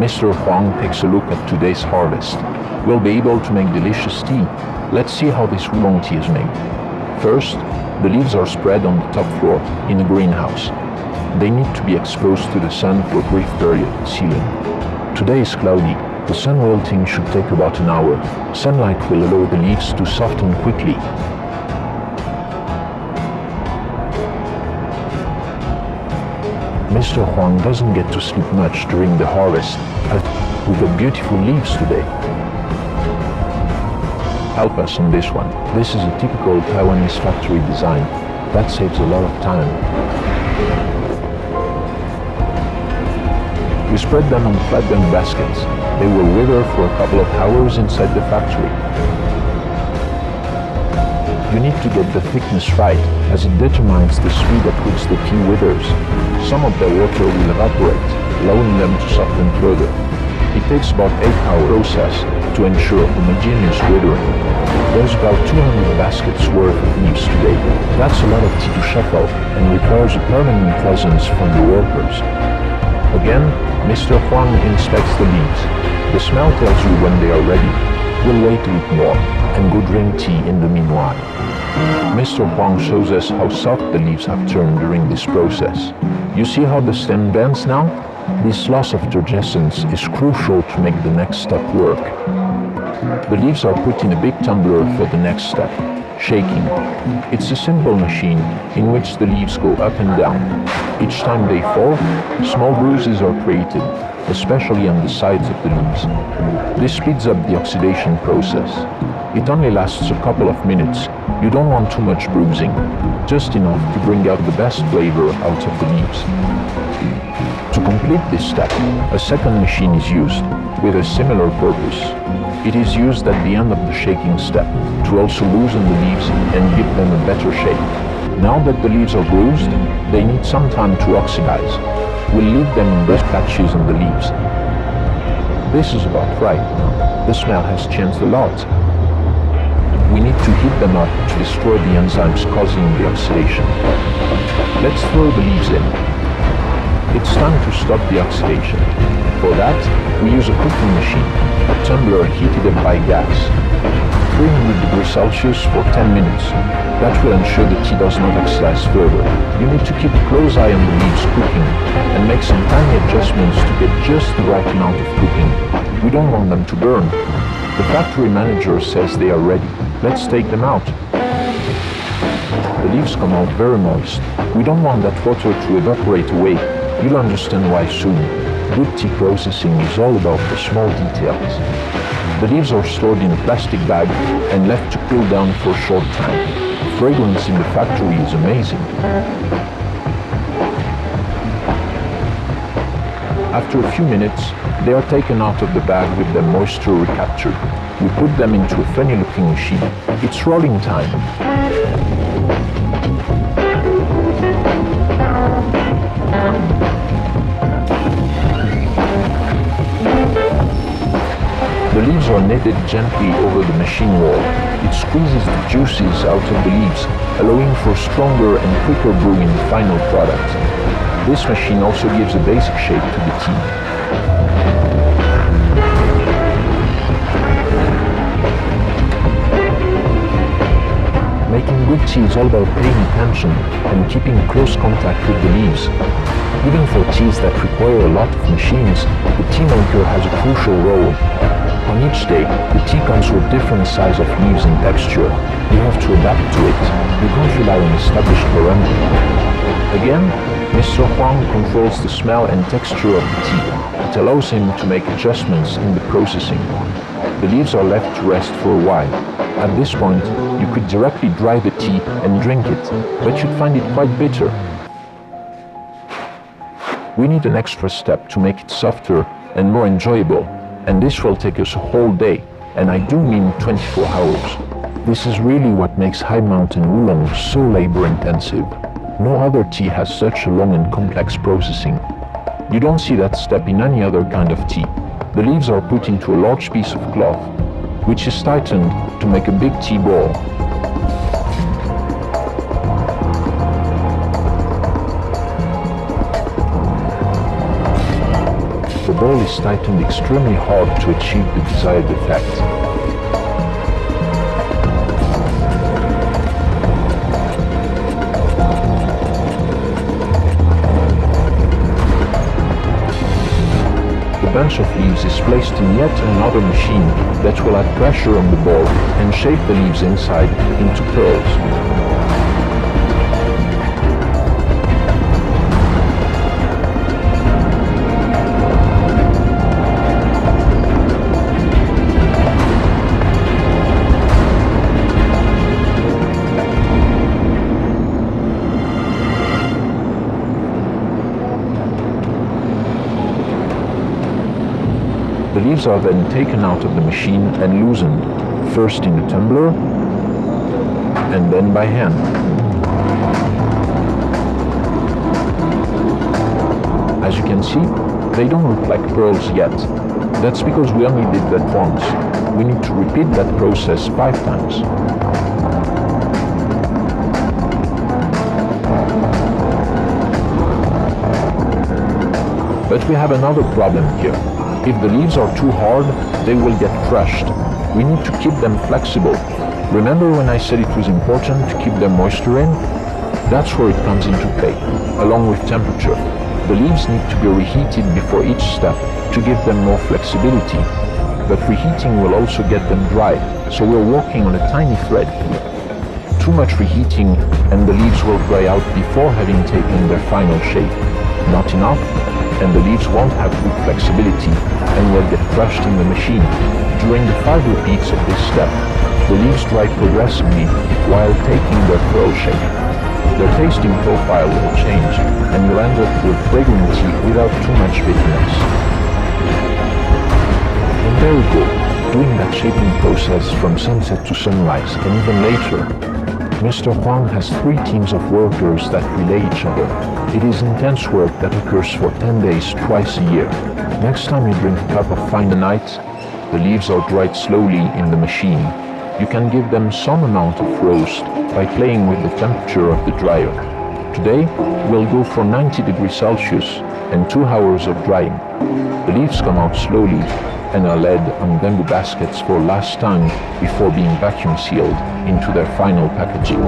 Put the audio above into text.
Mr. Huang takes a look at today's harvest. We'll be able to make delicious tea. Let's see how this oolong tea is made. First, the leaves are spread on the top floor in a greenhouse. They need to be exposed to the sun for a brief period, sealing. Today is cloudy. The sun wilting should take about an hour. Sunlight will allow the leaves to soften quickly. Mr. Huang doesn't get to sleep much during the harvest, but we've got beautiful leaves today. Help us on this one. This is a typical Taiwanese factory design. That saves a lot of time. We spread them on flatbed baskets. They will wither for a couple of hours inside the factory. You need to get the thickness right, as it determines the speed at which the tea withers. Some of the water will evaporate, allowing them to soften further. It takes about 8-hour process to ensure homogeneous withering. There's about 200 baskets worth of leaves today. That's a lot of tea to shuffle and requires a permanent presence from the workers. Again, Mr. Huang inspects the leaves. The smell tells you when they are ready. We'll wait a bit more and go drink tea in the meanwhile. Mr. Huang shows us how soft the leaves have turned during this process. You see how the stem bends now? This loss of turgescence is crucial to make the next step work. The leaves are put in a big tumbler for the next step, shaking. It's a simple machine in which the leaves go up and down. Each time they fall, small bruises are created, especially on the sides of the leaves. This speeds up the oxidation process. It only lasts a couple of minutes. You don't want too much bruising, just enough to bring out the best flavor out of the leaves. To complete this step, a second machine is used, with a similar purpose. It is used at the end of the shaking step to also loosen the leaves and give them a better shape. Now that the leaves are bruised, they need some time to oxidize. We'll leave them in rest patches on the leaves. This is about right. The smell has changed a lot. We need to heat them up to destroy the enzymes causing the oxidation. Let's throw the leaves in. It's time to stop the oxidation. For that, we use a cooking machine, a tumbler heated up by gas. 300 degrees Celsius for 10 minutes. That will ensure the tea does not oxidize further. You need to keep a close eye on the leaves cooking and make some tiny adjustments to get just the right amount of cooking. We don't want them to burn. The factory manager says they are ready. Let's take them out. The leaves come out very moist. We don't want that water to evaporate away. You'll understand why soon. Good tea processing is all about the small details. The leaves are stored in a plastic bag and left to cool down for a short time. The fragrance in the factory is amazing. After a few minutes, they are taken out of the bag with the moisture recaptured. We put them into a funny-looking machine. It's rolling time. The leaves are kneaded gently over the machine wall. It squeezes the juices out of the leaves, allowing for stronger and quicker brew in the final product. This machine also gives a basic shape to the tea. Making good tea is all about paying attention and keeping close contact with the leaves. Even for teas that require a lot of machines, the tea maker has a crucial role. On each day, the tea comes with different size of leaves and texture. You have to adapt to it. You can't rely on established parameters. Again, Mr. Huang controls the smell and texture of the tea. It allows him to make adjustments in the processing. The leaves are left to rest for a while. At this point, you could directly dry the tea and drink it, but you'd find it quite bitter. We need an extra step to make it softer and more enjoyable, and this will take us a whole day, and I do mean 24 hours. This is really what makes high mountain oolong so labor-intensive. No other tea has such a long and complex processing. You don't see that step in any other kind of tea. The leaves are put into a large piece of cloth, which is tightened to make a big tea ball. The the ball is tightened extremely hard to achieve the desired effect. The bunch of leaves is placed in yet another machine that will add pressure on the ball and shape the leaves inside into pearls. The leaves are then taken out of the machine and loosened, first in a tumbler and then by hand. As you can see, they don't look like pearls yet. That's because we only did that once. We need to repeat that process 5 times. But we have another problem here. If the leaves are too hard, they will get crushed. We need to keep them flexible. Remember when I said it was important to keep the moisture in? That's where it comes into play, along with temperature. The leaves need to be reheated before each step to give them more flexibility. But reheating will also get them dry, so we're working on a tiny thread. Too much reheating and the leaves will dry out before having taken their final shape. Not enough, and the leaves won't have good flexibility and will get crushed in the machine. During the 5 repeats of this step, the leaves dry progressively while taking their pearl shape. Their tasting profile will change and you'll end up with fragrant tea without too much bitterness. And there we go, doing that shaping process from sunset to sunrise and even later. Mr. Huang has 3 teams of workers that relay each other. It is intense work that occurs for 10 days twice a year. Next time you drink a cup of fine night, the leaves are dried slowly in the machine. You can give them some amount of roast by playing with the temperature of the dryer. Today, we'll go for 90 degrees Celsius and 2 hours of drying. The leaves come out slowly and are laid on bamboo baskets for last time before being vacuum sealed into their final packaging.